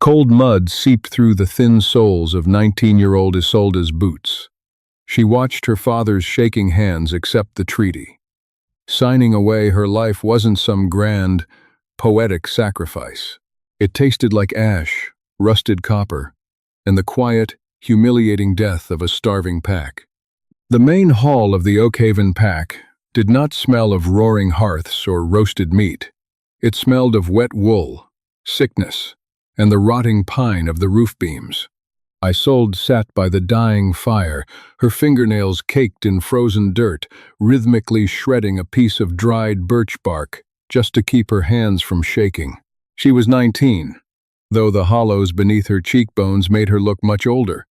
Cold mud seeped through the thin soles of 19-year-old Isolde's boots. She watched her father's shaking hands accept the treaty. Signing away her life wasn't some grand, poetic sacrifice. It tasted like ash, rusted copper, and the quiet, humiliating death of a starving pack. The main hall of the Oakhaven pack did not smell of roaring hearths or roasted meat. It smelled of wet wool, sickness, and the rotting pine of the roof beams. Isolde sat by the dying fire, her fingernails caked in frozen dirt, rhythmically shredding a piece of dried birch bark just to keep her hands from shaking. She was 19, though the hollows beneath her cheekbones made her look much older,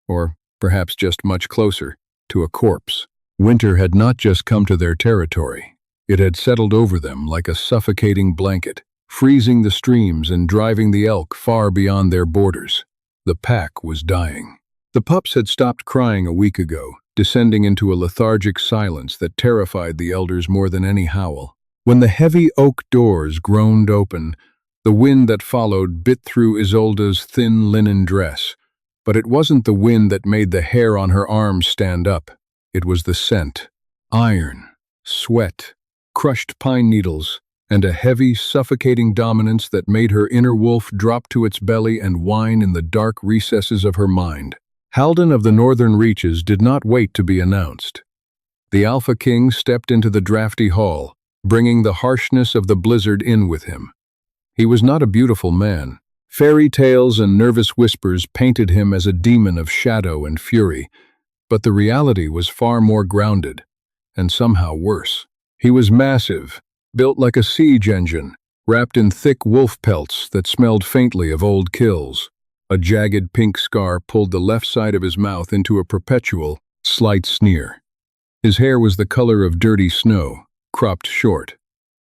or perhaps just much closer, to a corpse. Winter had not just come to their territory. It had settled over them like a suffocating blanket, freezing the streams and driving the elk far beyond their borders. The pack was dying. The pups had stopped crying a week ago, descending into a lethargic silence that terrified the elders more than any howl. When the heavy oak doors groaned open, the wind that followed bit through Isolde's thin linen dress. But it wasn't the wind that made the hair on her arms stand up. It was the scent. Iron, sweat, crushed pine needles, and a heavy, suffocating dominance that made her inner wolf drop to its belly and whine in the dark recesses of her mind. Halden of the Northern Reaches did not wait to be announced. The Alpha King stepped into the drafty hall, bringing the harshness of the blizzard in with him. He was not a beautiful man. Fairy tales and nervous whispers painted him as a demon of shadow and fury, but the reality was far more grounded, and somehow worse. He was massive, built like a siege engine, wrapped in thick wolf pelts that smelled faintly of old kills. A jagged pink scar pulled the left side of his mouth into a perpetual, slight sneer. His hair was the color of dirty snow, cropped short,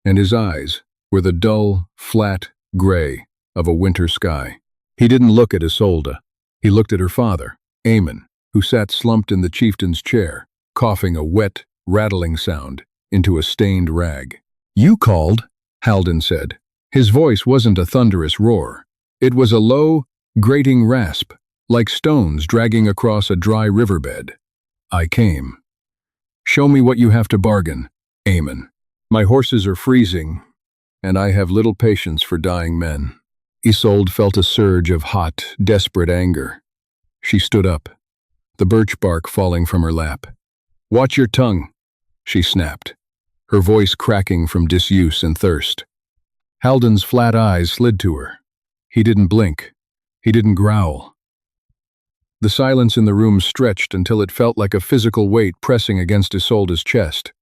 and his eyes were the dull, flat gray of a winter sky. He didn't look at Isolde. He looked at her father, Aemon, who sat slumped in the chieftain's chair, coughing a wet, rattling sound into a stained rag. "You called," Halden said. His voice wasn't a thunderous roar. It was a low, grating rasp, like stones dragging across a dry riverbed. "I came. Show me what you have to bargain, Aemon. My horses are freezing, and I have little patience for dying men." Isolde felt a surge of hot, desperate anger. She stood up, the birch bark falling from her lap. "Watch your tongue," she snapped, her voice cracking from disuse and thirst. Halden's flat eyes slid to her. He didn't blink. He didn't growl. The silence in the room stretched until it felt like a physical weight pressing against Isolde's chest.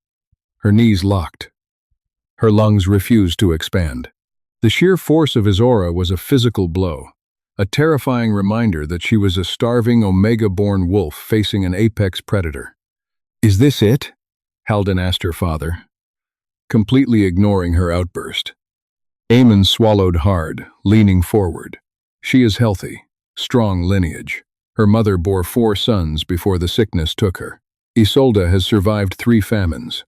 Her knees locked. Her lungs refused to expand. The sheer force of his aura was a physical blow, a terrifying reminder that she was a starving Omega-born wolf facing an apex predator. "Is this it?" Halden asked her father, completely ignoring her outburst. Aemon swallowed hard, leaning forward. "She is healthy, strong lineage. Her mother bore 4 sons before the sickness took her. Isolde has survived 3 famines."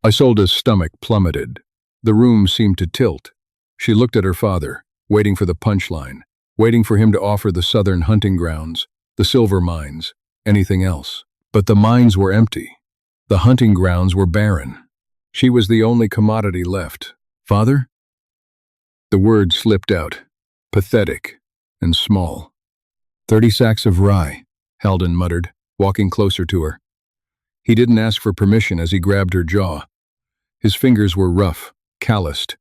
Isolde's stomach plummeted. The room seemed to tilt. She looked at her father, waiting for the punchline, waiting for him to offer the southern hunting grounds, the silver mines, anything else. But the mines were empty. The hunting grounds were barren. She was the only commodity left. "Father?" The word slipped out, pathetic and small. 30 sacks of rye, Halden muttered, walking closer to her. He didn't ask for permission as he grabbed her jaw. His fingers were rough, calloused,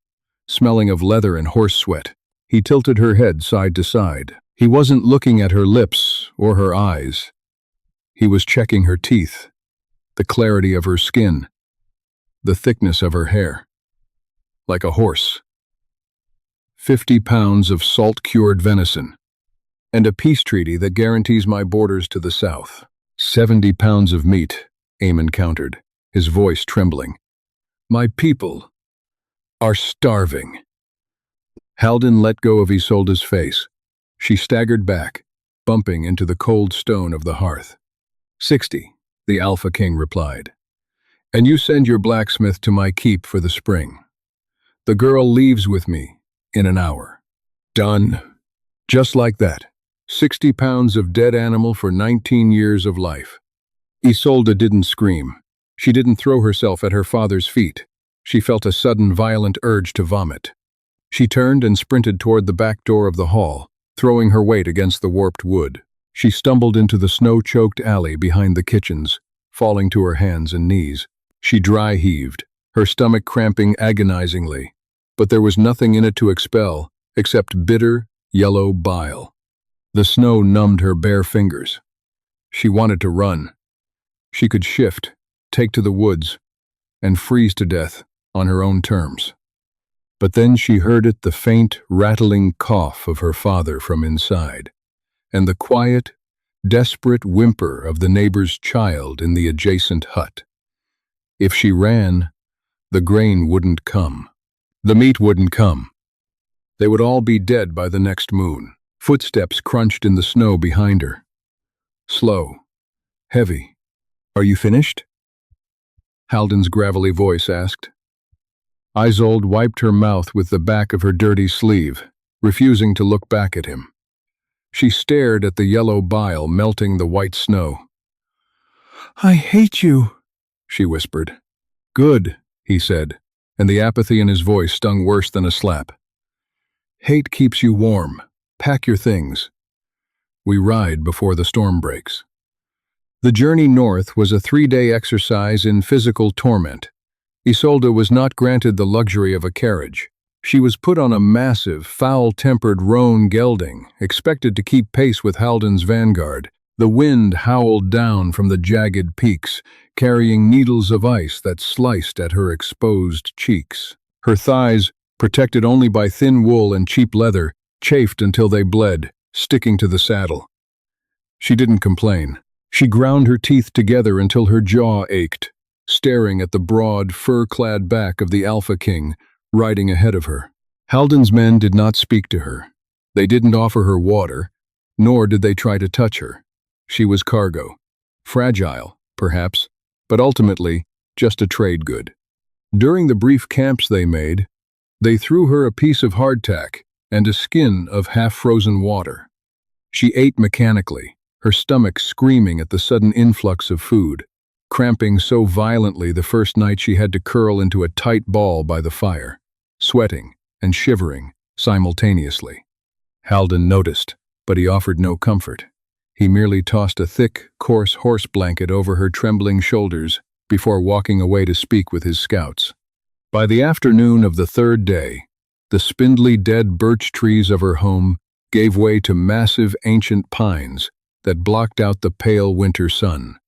smelling of leather and horse sweat. He tilted her head side to side. He wasn't looking at her lips or her eyes. He was checking her teeth, the clarity of her skin, the thickness of her hair. Like a horse. 50 pounds of salt-cured venison, and a peace treaty that guarantees my borders to the south. 70 pounds of meat, Aemon countered, his voice trembling. "My people are starving." Halden let go of Isolde's face. She staggered back, bumping into the cold stone of the hearth. 60, the Alpha King replied. "And you send your blacksmith to my keep for the spring. The girl leaves with me in an hour." "Done," Just like that. 60 pounds of dead animal for 19 years of life. Isolde didn't scream. She didn't throw herself at her father's feet. She felt a sudden violent urge to vomit. She turned and sprinted toward the back door of the hall, throwing her weight against the warped wood. She stumbled into the snow-choked alley behind the kitchens, falling to her hands and knees. She dry-heaved, her stomach cramping agonizingly, but there was nothing in it to expel except bitter, yellow bile. The snow numbed her bare fingers. She wanted to run. She could shift, take to the woods, and freeze to death on her own terms. But then she heard the faint, rattling cough of her father from inside, and the quiet, desperate whimper of the neighbor's child in the adjacent hut. If she ran, the grain wouldn't come. The meat wouldn't come. They would all be dead by the next moon. Footsteps crunched in the snow behind her. Slow, heavy. "Are you finished?" Halden's gravelly voice asked. Isolde wiped her mouth with the back of her dirty sleeve, refusing to look back at him. She stared at the yellow bile melting the white snow. "I hate you," she whispered. "Good," he said, and the apathy in his voice stung worse than a slap. "Hate keeps you warm. Pack your things. We ride before the storm breaks." The journey north was a 3-day exercise in physical torment. Isolde was not granted the luxury of a carriage. She was put on a massive, foul-tempered roan gelding, expected to keep pace with Halden's vanguard. The wind howled down from the jagged peaks, carrying needles of ice that sliced at her exposed cheeks. Her thighs, protected only by thin wool and cheap leather, chafed until they bled, sticking to the saddle. She didn't complain. She ground her teeth together until her jaw ached, staring at the broad, fur-clad back of the Alpha King, riding ahead of her. Halden's men did not speak to her. They didn't offer her water, nor did they try to touch her. She was cargo. Fragile, perhaps, but ultimately just a trade good. During the brief camps they made, they threw her a piece of hardtack and a skin of half-frozen water. She ate mechanically, her stomach screaming at the sudden influx of food, cramping so violently the first night she had to curl into a tight ball by the fire, sweating and shivering simultaneously. Halden noticed, but he offered no comfort. He merely tossed a thick, coarse horse blanket over her trembling shoulders before walking away to speak with his scouts. By the afternoon of the 3rd day, the spindly dead birch trees of her home gave way to massive ancient pines that blocked out the pale winter sun.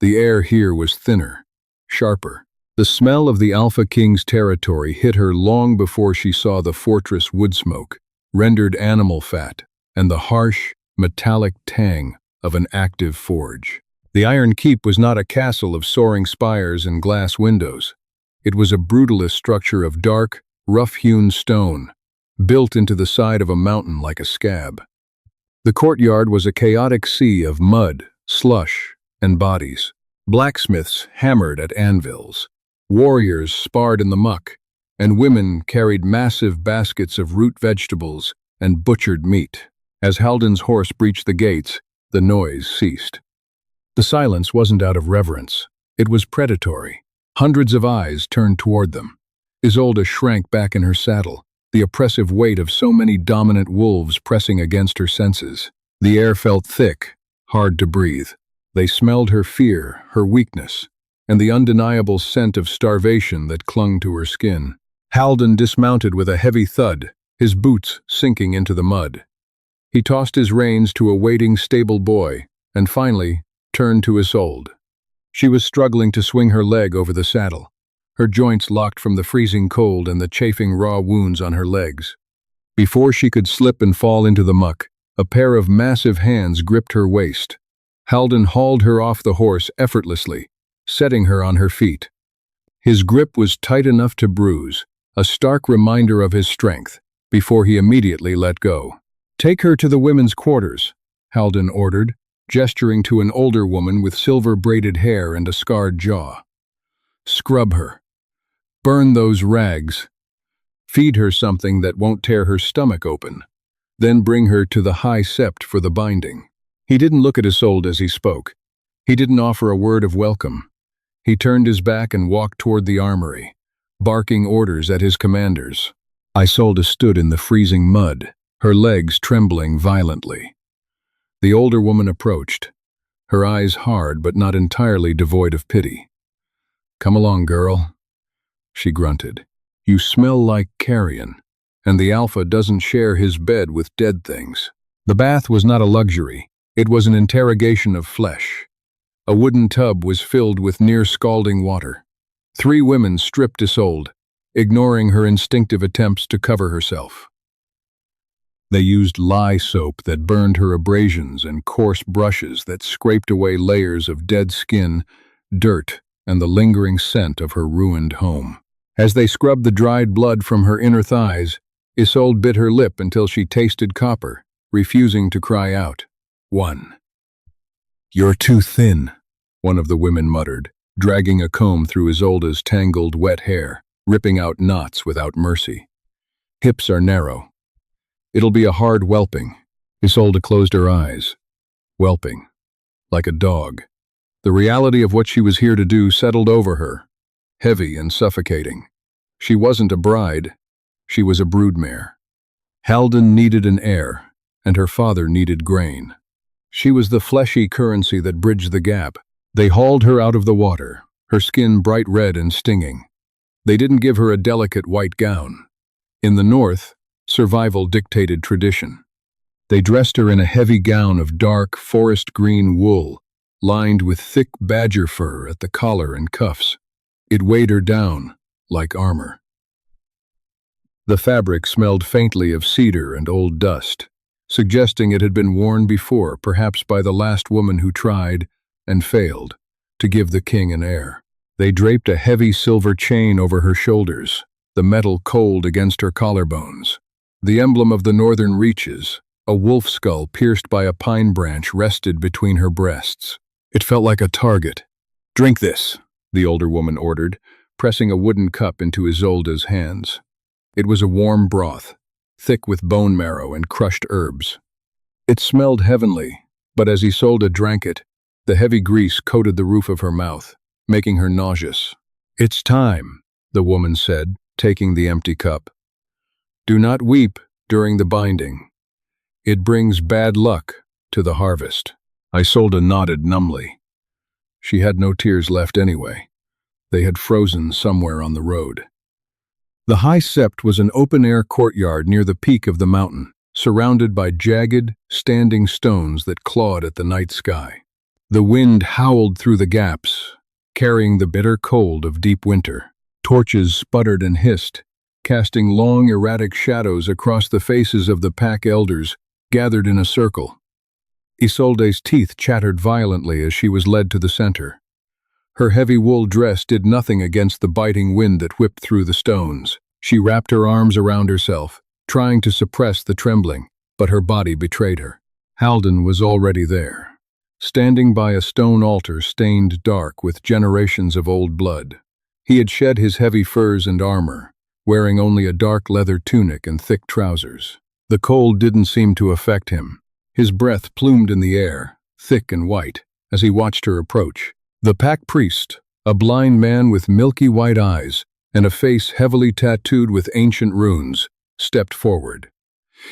The air here was thinner, sharper. The smell of the Alpha King's territory hit her long before she saw the fortress wood smoke, rendered animal fat, and the harsh, metallic tang of an active forge. The Iron Keep was not a castle of soaring spires and glass windows. It was a brutalist structure of dark, rough-hewn stone, built into the side of a mountain like a scab. The courtyard was a chaotic sea of mud, slush, and bodies. Blacksmiths hammered at anvils. Warriors sparred in the muck, and women carried massive baskets of root vegetables and butchered meat. As Halden's horse breached the gates, the noise ceased. The silence wasn't out of reverence. It was predatory. Hundreds of eyes turned toward them. Isolde shrank back in her saddle, the oppressive weight of so many dominant wolves pressing against her senses. The air felt thick, hard to breathe. They smelled her fear, her weakness, and the undeniable scent of starvation that clung to her skin. Halden dismounted with a heavy thud, his boots sinking into the mud. He tossed his reins to a waiting stable boy, and finally turned to Isolde. She was struggling to swing her leg over the saddle, her joints locked from the freezing cold and the chafing raw wounds on her legs. Before she could slip and fall into the muck, a pair of massive hands gripped her waist. Halden hauled her off the horse effortlessly, setting her on her feet. His grip was tight enough to bruise, a stark reminder of his strength, before he immediately let go. "Take her to the women's quarters," Halden ordered, gesturing to an older woman with silver-braided hair and a scarred jaw. "Scrub her. Burn those rags. Feed her something that won't tear her stomach open. then bring her to the high sept for the binding. He didn't look at Isolde as he spoke. He didn't offer a word of welcome. He turned his back and walked toward the armory, barking orders at his commanders. Isolde stood in the freezing mud, her legs trembling violently. The older woman approached, her eyes hard but not entirely devoid of pity. "Come along, girl," she grunted. "You smell like carrion, and the Alpha doesn't share his bed with dead things." The bath was not a luxury. It was an interrogation of flesh. A wooden tub was filled with near-scalding water. 3 women stripped Isolde, ignoring her instinctive attempts to cover herself. They used lye soap that burned her abrasions and coarse brushes that scraped away layers of dead skin, dirt, and the lingering scent of her ruined home. As they scrubbed the dried blood from her inner thighs, Isolde bit her lip until she tasted copper, refusing to cry out. "1. "You're too thin," one of the women muttered, dragging a comb through Isolde's tangled, wet hair, ripping out knots without mercy. "Hips are narrow. It'll be a hard whelping." Isolde closed her eyes. Whelping. Like a dog. The reality of what she was here to do settled over her, heavy and suffocating. She wasn't a bride. She was a broodmare. Halden needed an heir, and her father needed grain. She was the fleshy currency that bridged the gap. They hauled her out of the water, her skin bright red and stinging. They didn't give her a delicate white gown. In the north, survival dictated tradition. They dressed her in a heavy gown of dark, forest green wool, lined with thick badger fur at the collar and cuffs. It weighed her down, like armor. The fabric smelled faintly of cedar and old dust, suggesting it had been worn before, perhaps by the last woman who tried, and failed, to give the king an heir. They draped a heavy silver chain over her shoulders, the metal cold against her collarbones. The emblem of the northern reaches, a wolf skull pierced by a pine branch, rested between her breasts. It felt like a target. "Drink this," the older woman ordered, pressing a wooden cup into Isolde's hands. It was a warm broth, thick with bone marrow and crushed herbs. It smelled heavenly, but as Isolde drank it, the heavy grease coated the roof of her mouth, making her nauseous. "It's time," the woman said, taking the empty cup. "Do not weep during the binding. It brings bad luck to the harvest." Isolde nodded numbly. She had no tears left anyway. They had frozen somewhere on the road. The high sept was an open-air courtyard near the peak of the mountain, surrounded by jagged, standing stones that clawed at the night sky. The wind howled through the gaps, carrying the bitter cold of deep winter. Torches sputtered and hissed, casting long, erratic shadows across the faces of the pack elders gathered in a circle. Isolde's teeth chattered violently as she was led to the center. Her heavy wool dress did nothing against the biting wind that whipped through the stones. She wrapped her arms around herself, trying to suppress the trembling, but her body betrayed her. Halden was already there, standing by a stone altar stained dark with generations of old blood. He had shed his heavy furs and armor, wearing only a dark leather tunic and thick trousers. The cold didn't seem to affect him. His breath plumed in the air, thick and white, as he watched her approach. The pack priest, a blind man with milky white eyes and a face heavily tattooed with ancient runes, stepped forward.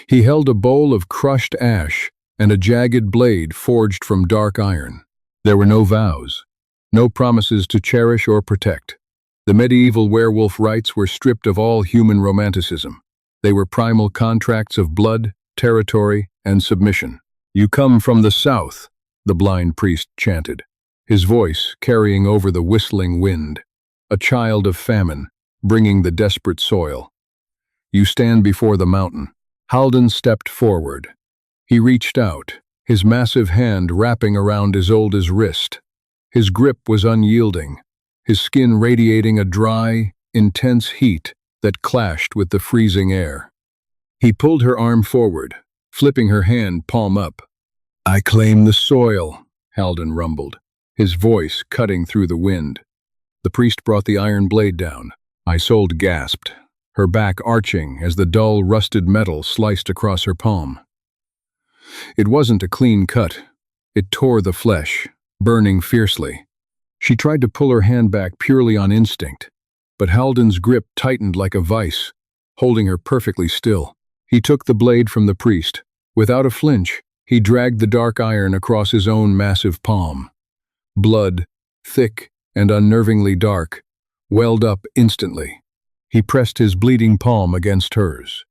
He held a bowl of crushed ash and a jagged blade forged from dark iron. There were no vows, no promises to cherish or protect. The medieval werewolf rites were stripped of all human romanticism. They were primal contracts of blood, territory, and submission. "You come from the south," the blind priest chanted, his voice carrying over the whistling wind, a child of famine, bringing the desperate soil. "You stand before the mountain." Halden stepped forward. He reached out, his massive hand wrapping around Isolde's wrist. His grip was unyielding, his skin radiating a dry, intense heat that clashed with the freezing air. He pulled her arm forward, flipping her hand palm up. "I claim the soil," Halden rumbled, his voice cutting through the wind. The priest brought the iron blade down. Isolde gasped. her back arching as the dull, rusted metal sliced across her palm. It wasn't a clean cut. It tore the flesh, burning fiercely. She tried to pull her hand back purely on instinct, but Haldan's grip tightened like a vice, holding her perfectly still. He took the blade from the priest. Without a flinch, he dragged the dark iron across his own massive palm. Blood, thick and unnervingly dark, welled up instantly. He pressed his bleeding palm against hers.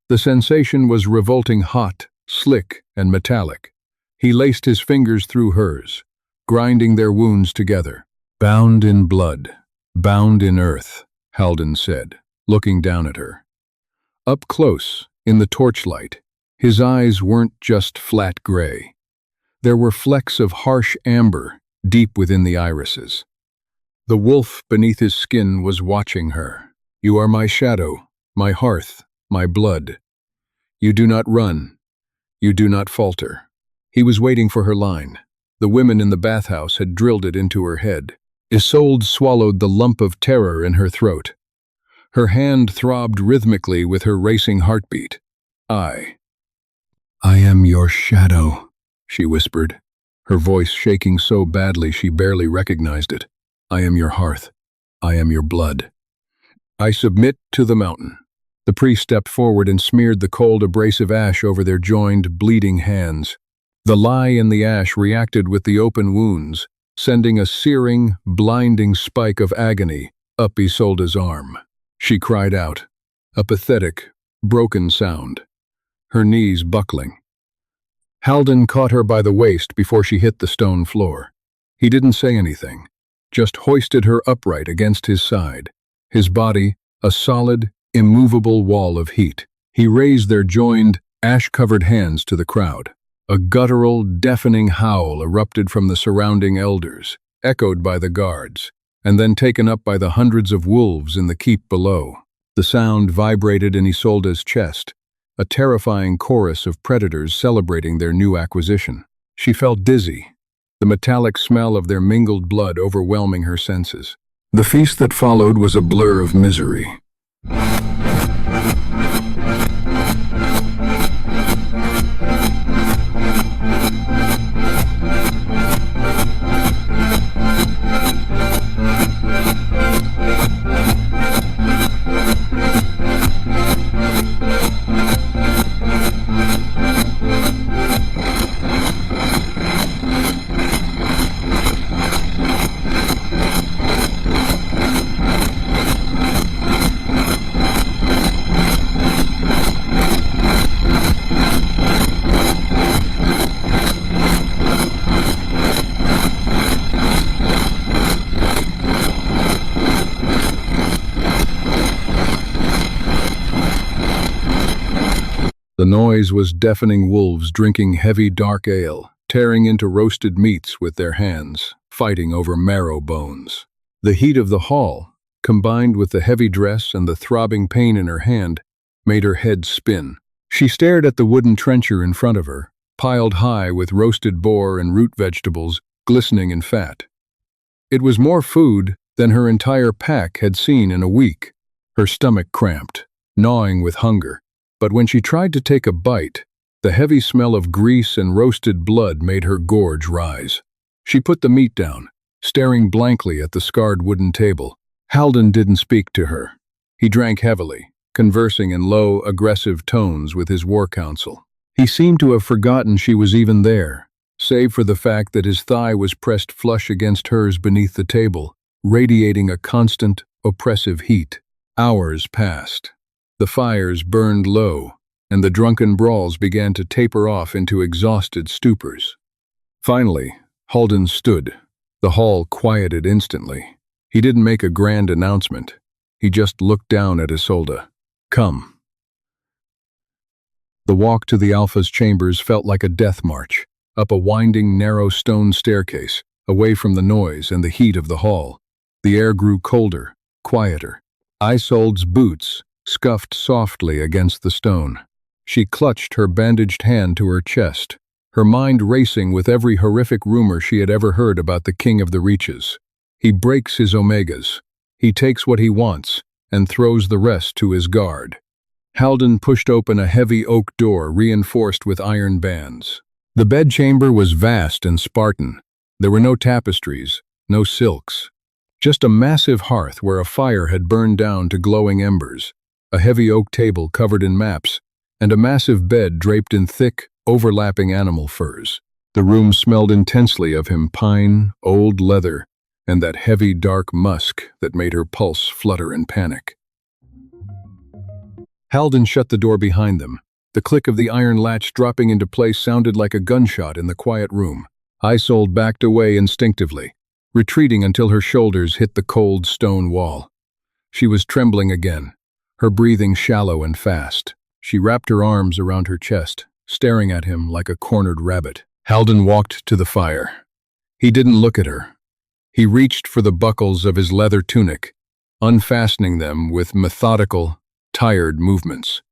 The sensation was revolting hot, slick, and metallic. He laced his fingers through hers, grinding their wounds together. "Bound in blood, bound in earth," Haldan said, looking down at her. Up close, in the torchlight, his eyes weren't just flat gray. There were flecks of harsh amber deep within the irises. The wolf beneath his skin was watching her. "You are my shadow, my hearth, my blood. You do not run. You do not falter." He was waiting for her line. The women in the bathhouse had drilled it into her head. Isolde swallowed the lump of terror in her throat. Her hand throbbed rhythmically with her racing heartbeat. I am your shadow," she whispered, her voice shaking so badly she barely recognized it. "I am your hearth. I am your blood. I submit to the mountain." The priest stepped forward and smeared the cold, abrasive ash over their joined, bleeding hands. The lie in the ash reacted with the open wounds, sending a searing, blinding spike of agony up Isolde's arm. She cried out, a pathetic, broken sound, her knees buckling. Haldan caught her by the waist before she hit the stone floor. He didn't say anything, just hoisted her upright against his side, his body a solid, immovable wall of heat. He raised their joined, ash-covered hands to the crowd. A guttural, deafening howl erupted from the surrounding elders, echoed by the guards, and then taken up by the hundreds of wolves in the keep below. The sound vibrated in Isolde's chest, a terrifying chorus of predators celebrating their new acquisition. She felt dizzy, the metallic smell of their mingled blood overwhelming her senses. The feast that followed was a blur of misery. The noise was deafening wolves drinking heavy dark ale, tearing into roasted meats with their hands, fighting over marrow bones. The heat of the hall, combined with the heavy dress and the throbbing pain in her hand, made her head spin. She stared at the wooden trencher in front of her, piled high with roasted boar and root vegetables glistening in fat. It was more food than her entire pack had seen in a week. Her stomach cramped, gnawing with hunger. But when she tried to take a bite, the heavy smell of grease and roasted blood made her gorge rise. She put the meat down, staring blankly at the scarred wooden table. Haldan didn't speak to her. He drank heavily, conversing in low, aggressive tones with his war council. He seemed to have forgotten she was even there, save for the fact that his thigh was pressed flush against hers beneath the table, radiating a constant, oppressive heat. Hours passed. The fires burned low, and the drunken brawls began to taper off into exhausted stupors. Finally, Haldan stood. The hall quieted instantly. He didn't make a grand announcement. He just looked down at Isolde. "Come." The walk to the Alpha's chambers felt like a death march, up a winding, narrow stone staircase, away from the noise and the heat of the hall. The air grew colder, quieter. Isolde's boots scuffed softly against the stone. She clutched her bandaged hand to her chest, her mind racing with every horrific rumor she had ever heard about the King of the Reaches. He breaks his omegas. He takes what he wants, and throws the rest to his guard. Halden pushed open a heavy oak door reinforced with iron bands. The bedchamber was vast and Spartan. There were no tapestries, no silks. Just a massive hearth where a fire had burned down to glowing embers, a heavy oak table covered in maps, and a massive bed draped in thick, overlapping animal furs. The room smelled intensely of him pine, old leather, and that heavy dark musk that made her pulse flutter in panic. Halden shut the door behind them. The click of the iron latch dropping into place sounded like a gunshot in the quiet room. Isolde backed away instinctively, retreating until her shoulders hit the cold stone wall. She was trembling again, her breathing shallow and fast. She wrapped her arms around her chest, staring at him like a cornered rabbit. Halden walked to the fire. He didn't look at her. He reached for the buckles of his leather tunic, unfastening them with methodical, tired movements.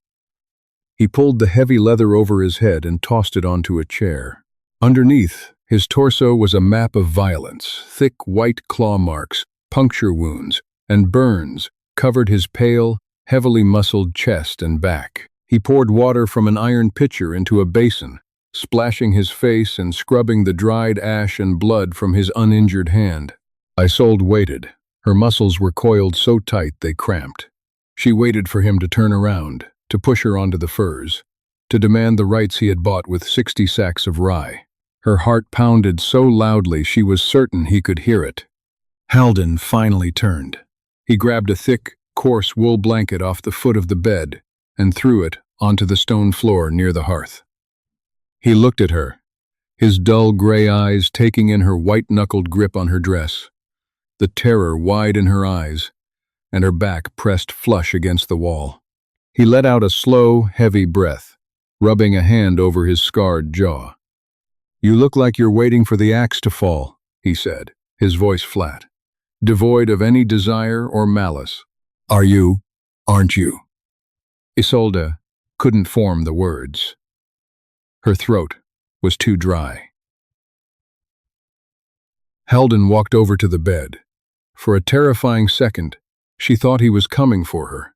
He pulled the heavy leather over his head and tossed it onto a chair. Underneath, his torso was a map of violence. Thick white claw marks, puncture wounds, and burns covered his pale, heavily muscled chest and back. He poured water from an iron pitcher into a basin, splashing his face and scrubbing the dried ash and blood from his uninjured hand. Isolde waited. Her muscles were coiled so tight they cramped. She waited for him to turn around, to push her onto the furs, to demand the rights he had bought with 60 sacks of rye. Her heart pounded so loudly she was certain he could hear it. Halden finally turned. He grabbed a thick, coarse wool blanket off the foot of the bed and threw it onto the stone floor near the hearth. He looked at her, his dull gray eyes taking in her white-knuckled grip on her dress, the terror wide in her eyes, and her back pressed flush against the wall. He let out a slow, heavy breath, rubbing a hand over his scarred jaw. "You look like you're waiting for the axe to fall," he said, his voice flat, devoid of any desire or malice. "Are you? Aren't you?" Isolde couldn't form the words. Her throat was too dry. Halden walked over to the bed. For a terrifying second, she thought he was coming for her,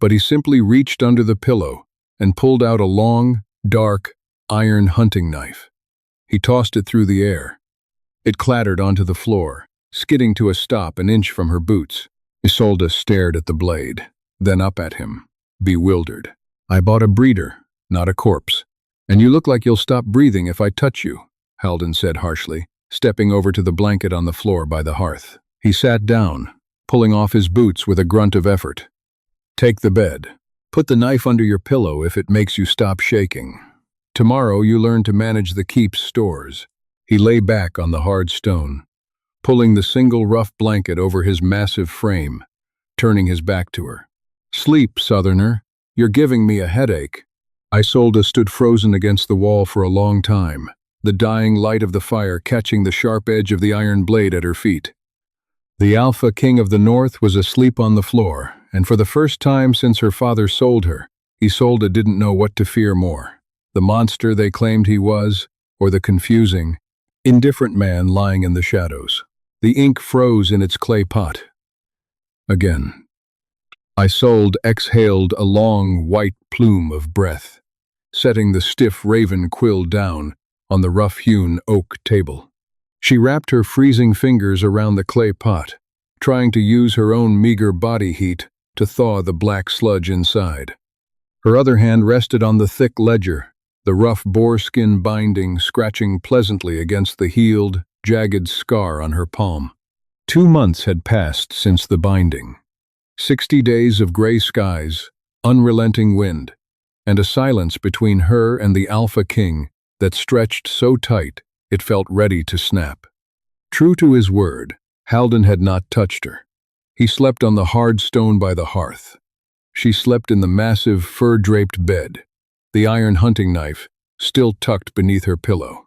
but he simply reached under the pillow and pulled out a long, dark, iron hunting knife. He tossed it through the air. It clattered onto the floor, skidding to a stop an inch from her boots. Isolde stared at the blade, then up at him, bewildered. "I bought a breeder, not a corpse. And you look like you'll stop breathing if I touch you," Halden said harshly, stepping over to the blanket on the floor by the hearth. He sat down, pulling off his boots with a grunt of effort. "Take the bed. Put the knife under your pillow if it makes you stop shaking. Tomorrow you learn to manage the keep's stores." He lay back on the hard stone, pulling the single rough blanket over his massive frame, turning his back to her. "Sleep, Southerner. You're giving me a headache." Isolde stood frozen against the wall for a long time, the dying light of the fire catching the sharp edge of the iron blade at her feet. The Alpha King of the North was asleep on the floor, and for the first time since her father sold her, Isolde didn't know what to fear more: the monster they claimed he was, or the confusing, indifferent man lying in the shadows. The ink froze in its clay pot. Again. Isolde exhaled a long, white plume of breath, setting the stiff raven quill down on the rough-hewn oak table. She wrapped her freezing fingers around the clay pot, trying to use her own meager body heat to thaw the black sludge inside. Her other hand rested on the thick ledger, the rough boarskin binding scratching pleasantly against the healed, jagged scar on her palm. 2 months had passed since the binding. 60 days of gray skies, unrelenting wind, and a silence between her and the Alpha King that stretched so tight it felt ready to snap. True to his word, Halden had not touched her. He slept on the hard stone by the hearth. She slept in the massive, fur-draped bed, the iron hunting knife still tucked beneath her pillow.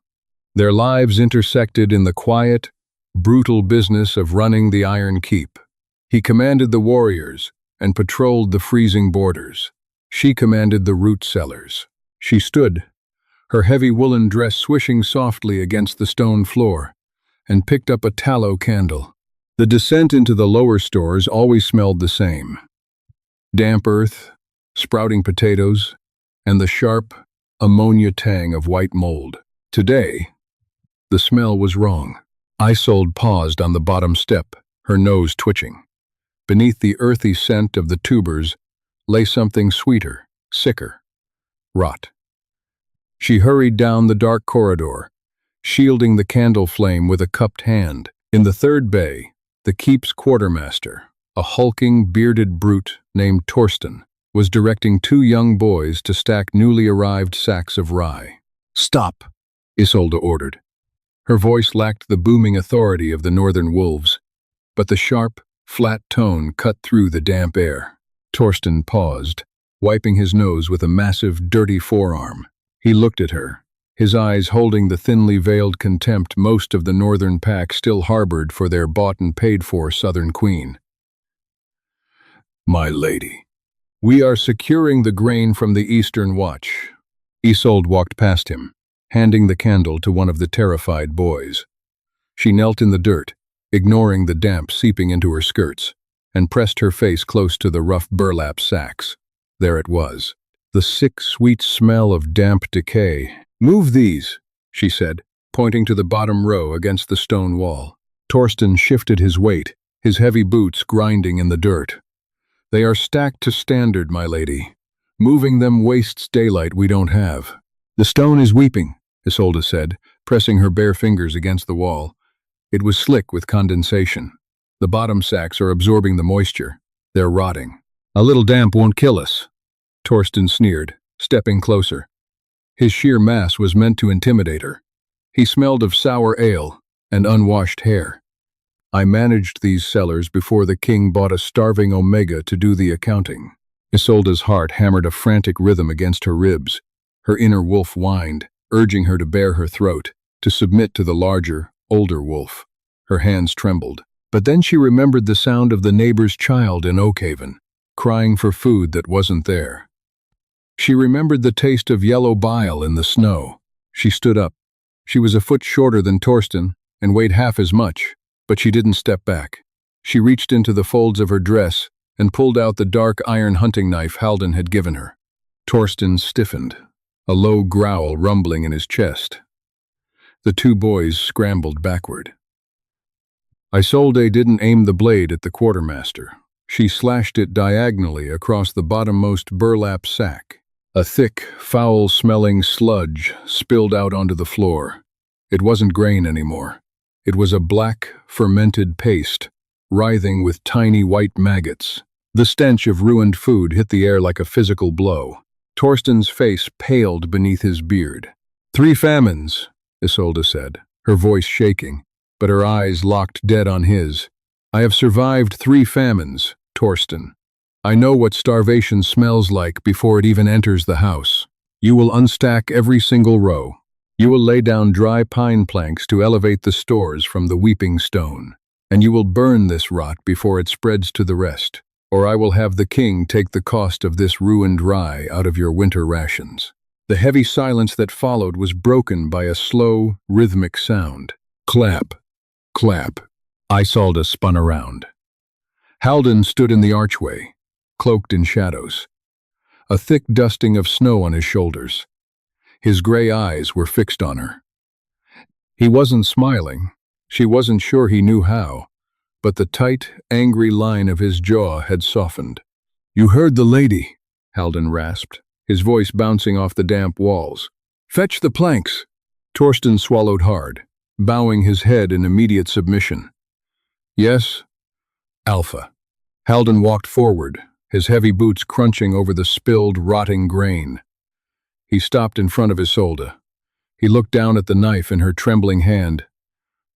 Their lives intersected in the quiet, brutal business of running the Iron Keep. He commanded the warriors and patrolled the freezing borders. She commanded the root cellars. She stood, her heavy woolen dress swishing softly against the stone floor, and picked up a tallow candle. The descent into the lower stores always smelled the same. damp earth, sprouting potatoes, and the sharp ammonia tang of white mold. Today, the smell was wrong. Isolde paused on the bottom step, her nose twitching. Beneath the earthy scent of the tubers lay something sweeter, sicker, rot. She hurried down the dark corridor, shielding the candle flame with a cupped hand. In the third bay, the keep's quartermaster, a hulking, bearded brute named Torsten, was directing two young boys to stack newly arrived sacks of rye. "Stop," Isolde ordered. Her voice lacked the booming authority of the northern wolves, but the sharp, flat tone cut through the damp air. Torsten paused, wiping his nose with a massive, dirty forearm. He looked at her, his eyes holding the thinly veiled contempt most of the northern pack still harbored for their bought-and-paid-for southern queen. "My lady, we are securing the grain from the Eastern Watch." Isolde walked past him, handing the candle to one of the terrified boys. She knelt in the dirt, ignoring the damp seeping into her skirts, and pressed her face close to the rough burlap sacks. There it was, the sick, sweet smell of damp decay. "Move these," she said, pointing to the bottom row against the stone wall. Torsten shifted his weight, his heavy boots grinding in the dirt. "They are stacked to standard, my lady. Moving them wastes daylight we don't have." "The stone is weeping," Isolde said, pressing her bare fingers against the wall. It was slick with condensation. "The bottom sacks are absorbing the moisture. They're rotting." "A little damp won't kill us," Torsten sneered, stepping closer. His sheer mass was meant to intimidate her. He smelled of sour ale and unwashed hair. "I managed these cellars before the king bought a starving Omega to do the accounting." Isolde's heart hammered a frantic rhythm against her ribs. Her inner wolf whined, urging her to bare her throat, to submit to the larger, older wolf. Her hands trembled. But then she remembered the sound of the neighbor's child in Oakhaven, crying for food that wasn't there. She remembered the taste of yellow bile in the snow. She stood up. She was a foot shorter than Torsten and weighed half as much, but she didn't step back. She reached into the folds of her dress and pulled out the dark iron hunting knife Halden had given her. Torsten stiffened, a low growl rumbling in his chest. The two boys scrambled backward. Isolde didn't aim the blade at the quartermaster. She slashed it diagonally across the bottommost burlap sack. A thick, foul-smelling sludge spilled out onto the floor. It wasn't grain anymore. It was a black, fermented paste, writhing with tiny white maggots. The stench of ruined food hit the air like a physical blow. Torsten's face paled beneath his beard. "3 famines," Isolde said, her voice shaking, but her eyes locked dead on his. "I have survived 3 famines, Torsten. I know what starvation smells like before it even enters the house. You will unstack every single row. You will lay down dry pine planks to elevate the stores from the weeping stone. And you will burn this rot before it spreads to the rest. Or I will have the king take the cost of this ruined rye out of your winter rations." The heavy silence that followed was broken by a slow, rhythmic sound. Clap, clap. Isolde spun around. Halden stood in the archway, cloaked in shadows, a thick dusting of snow on his shoulders. His gray eyes were fixed on her. He wasn't smiling. She wasn't sure he knew how, but the tight, angry line of his jaw had softened. "You heard the lady," Halden rasped, his voice bouncing off the damp walls. "Fetch the planks." Torsten swallowed hard, bowing his head in immediate submission. "Yes, Alpha." Halden walked forward, his heavy boots crunching over the spilled, rotting grain. He stopped in front of Isolde. He looked down at the knife in her trembling hand,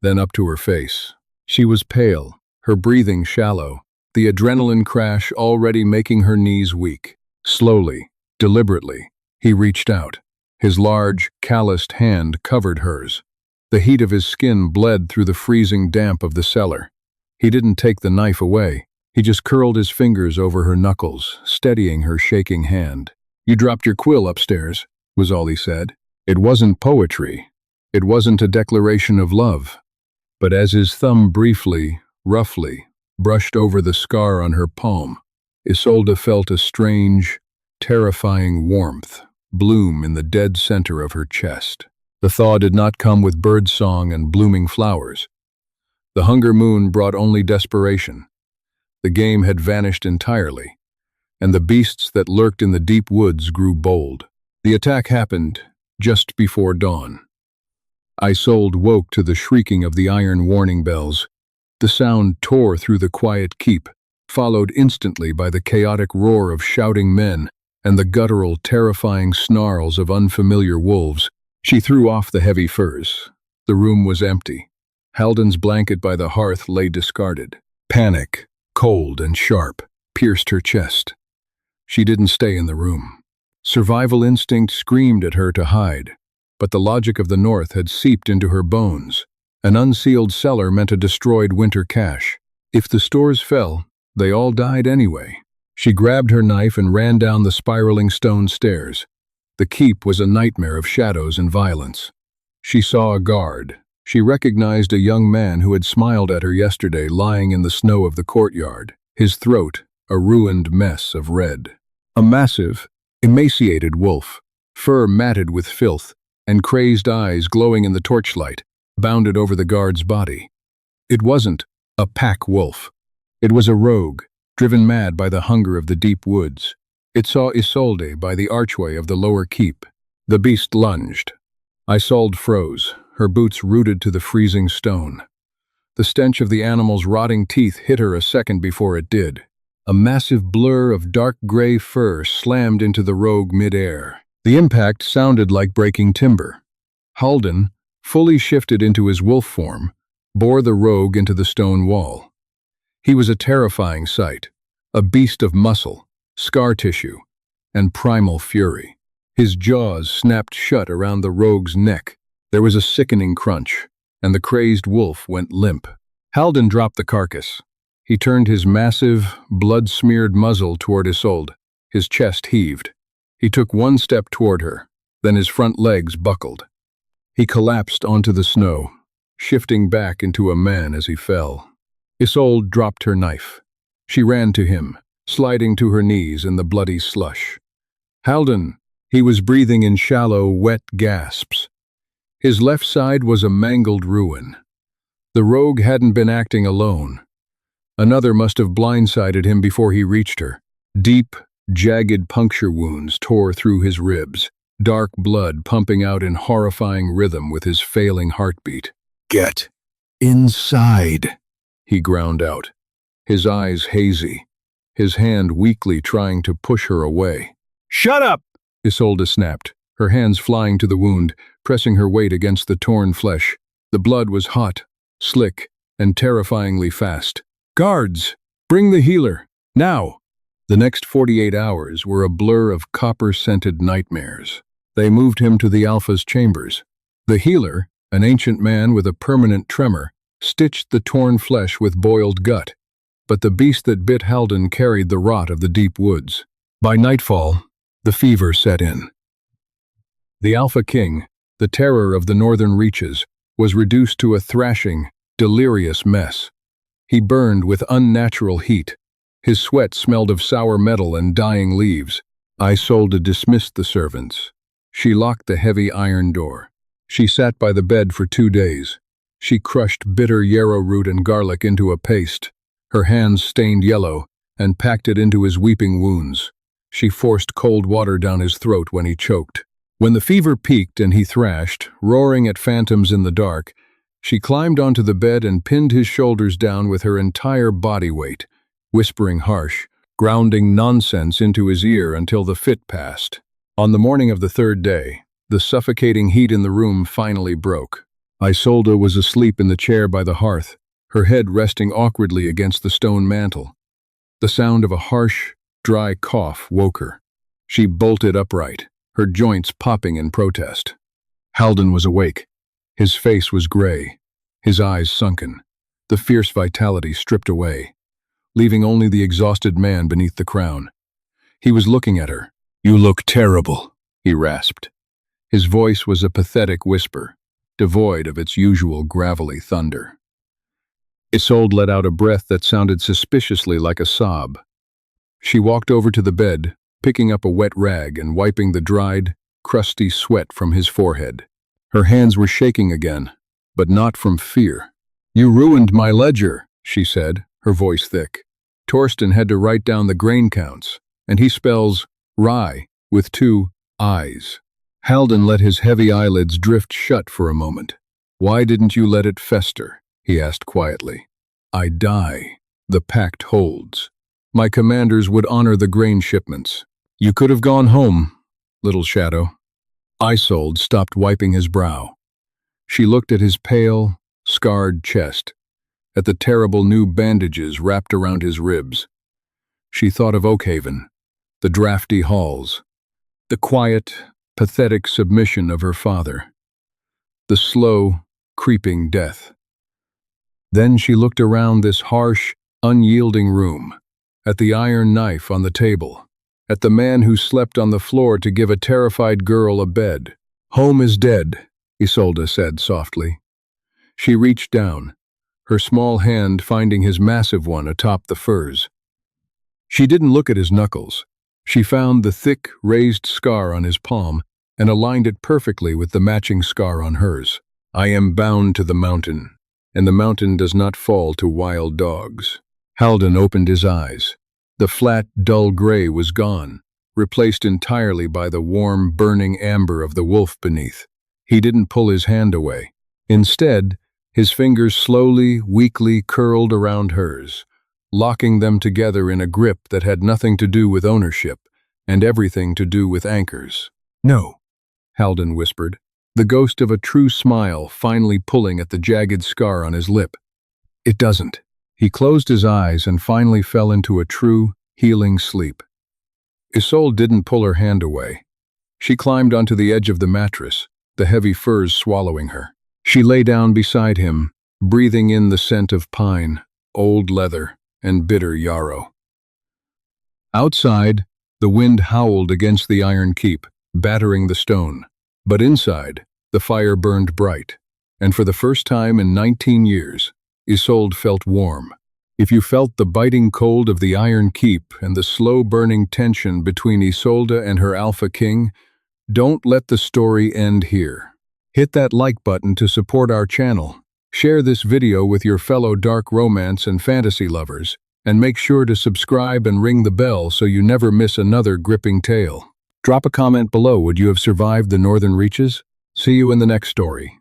then up to her face. She was pale, her breathing shallow, the adrenaline crash already making her knees weak. Slowly, deliberately, he reached out. His large, calloused hand covered hers. The heat of his skin bled through the freezing damp of the cellar. He didn't take the knife away. He just curled his fingers over her knuckles, steadying her shaking hand. "You dropped your quill upstairs," was all he said. It wasn't poetry. It wasn't a declaration of love. But as his thumb briefly, roughly, brushed over the scar on her palm, Isolde felt a strange, terrifying warmth bloom in the dead center of her chest. The thaw did not come with birdsong and blooming flowers. The hunger moon brought only desperation. The game had vanished entirely, and the beasts that lurked in the deep woods grew bold. The attack happened just before dawn. Isolde woke to the shrieking of the iron warning bells. The sound tore through the quiet keep, followed instantly by the chaotic roar of shouting men and the guttural, terrifying snarls of unfamiliar wolves. She threw off the heavy furs. The room was empty. Halden's blanket by the hearth lay discarded. Panic, cold and sharp, pierced her chest. She didn't stay in the room. Survival instinct screamed at her to hide, but the logic of the North had seeped into her bones. An unsealed cellar meant a destroyed winter cache. If the stores fell, they all died anyway. She grabbed her knife and ran down the spiraling stone stairs. The keep was a nightmare of shadows and violence. She saw a guard. She recognized a young man who had smiled at her yesterday lying in the snow of the courtyard, his throat a ruined mess of red. A massive, emaciated wolf, fur matted with filth, and crazed eyes glowing in the torchlight, bounded over the guard's body. It wasn't a pack wolf. It was a rogue, driven mad by the hunger of the deep woods. It saw Isolde by the archway of the lower keep. The beast lunged. Isolde froze, her boots rooted to the freezing stone. The stench of the animal's rotting teeth hit her a second before it did. A massive blur of dark gray fur slammed into the rogue mid-air. The impact sounded like breaking timber. Halden, fully shifted into his wolf form, bore the rogue into the stone wall. He was a terrifying sight, a beast of muscle, scar tissue, and primal fury. His jaws snapped shut around the rogue's neck. There was a sickening crunch, and the crazed wolf went limp. Halden dropped the carcass. He turned his massive, blood-smeared muzzle toward Isolde. His chest heaved. He took one step toward her, then his front legs buckled. He collapsed onto the snow, shifting back into a man as he fell. Isolde dropped her knife. She ran to him, sliding to her knees in the bloody slush. Halden, he was breathing in shallow, wet gasps. His left side was a mangled ruin. The rogue hadn't been acting alone. Another must have blindsided him before he reached her. Deep, jagged puncture wounds tore through his ribs, dark blood pumping out in horrifying rhythm with his failing heartbeat. "Get inside," he ground out, his eyes hazy, his hand weakly trying to push her away. "Shut up!" Isolde snapped, her hands flying to the wound, pressing her weight against the torn flesh. The blood was hot, slick, and terrifyingly fast. "Guards! Bring the healer! Now!" The next 48 hours were a blur of copper-scented nightmares. They moved him to the Alpha's chambers. The healer, an ancient man with a permanent tremor, stitched the torn flesh with boiled gut, but the beast that bit Halden carried the rot of the deep woods. By nightfall, the fever set in. The Alpha King, the terror of the northern reaches, was reduced to a thrashing, delirious mess. He burned with unnatural heat. His sweat smelled of sour metal and dying leaves. Isolde dismissed the servants. She locked the heavy iron door. She sat by the bed for 2 days. She crushed bitter yarrow root and garlic into a paste. Her hands stained yellow, and packed it into his weeping wounds. She forced cold water down his throat when he choked. When the fever peaked and he thrashed, roaring at phantoms in the dark, she climbed onto the bed and pinned his shoulders down with her entire body weight, whispering harsh, grounding nonsense into his ear until the fit passed. On the morning of the 3rd day, the suffocating heat in the room finally broke. Isolde was asleep in the chair by the hearth, her head resting awkwardly against the stone mantel. The sound of a harsh, dry cough woke her. She bolted upright, her joints popping in protest. Halden was awake. His face was gray, his eyes sunken, the fierce vitality stripped away, leaving only the exhausted man beneath the crown. He was looking at her. "You look terrible," he rasped. His voice was a pathetic whisper, devoid of its usual gravelly thunder. Isolde let out a breath that sounded suspiciously like a sob. She walked over to the bed, picking up a wet rag and wiping the dried, crusty sweat from his forehead. Her hands were shaking again, but not from fear. "You ruined my ledger," she said, her voice thick. "Torsten had to write down the grain counts, and he spells rye with 2 I's. Halden let his heavy eyelids drift shut for a moment. "Why didn't you let it fester?" he asked quietly. "I die. The pact holds. My commanders would honor the grain shipments. You could have gone home, little shadow." Isolde stopped wiping his brow. She looked at his pale, scarred chest, at the terrible new bandages wrapped around his ribs. She thought of Oakhaven, the drafty halls, the quiet, pathetic submission of her father, the slow, creeping death. Then she looked around this harsh, unyielding room, at the iron knife on the table, at the man who slept on the floor to give a terrified girl a bed. "Home is dead," Isolde said softly. She reached down, her small hand finding his massive one atop the furs. She didn't look at his knuckles. She found the thick, raised scar on his palm and aligned it perfectly with the matching scar on hers. "I am bound to the mountain, and the mountain does not fall to wild dogs." Halden opened his eyes. The flat, dull gray was gone, replaced entirely by the warm, burning amber of the wolf beneath. He didn't pull his hand away. Instead, his fingers slowly, weakly curled around hers, locking them together in a grip that had nothing to do with ownership and everything to do with anchors. "No," Halden whispered, the ghost of a true smile finally pulling at the jagged scar on his lip. "It doesn't." He closed his eyes and finally fell into a true, healing sleep. Isolde didn't pull her hand away. She climbed onto the edge of the mattress, the heavy furs swallowing her. She lay down beside him, breathing in the scent of pine, old leather, and bitter yarrow. Outside, the wind howled against the iron keep, battering the stone. But inside, the fire burned bright, and for the first time in 19 years, Isolde felt warm. If you felt the biting cold of the iron keep and the slow-burning tension between Isolde and her alpha king, don't let the story end here. Hit that like button to support our channel. Share this video with your fellow dark romance and fantasy lovers, and make sure to subscribe and ring the bell so you never miss another gripping tale. Drop a comment below. Would you have survived the northern reaches? See you in the next story.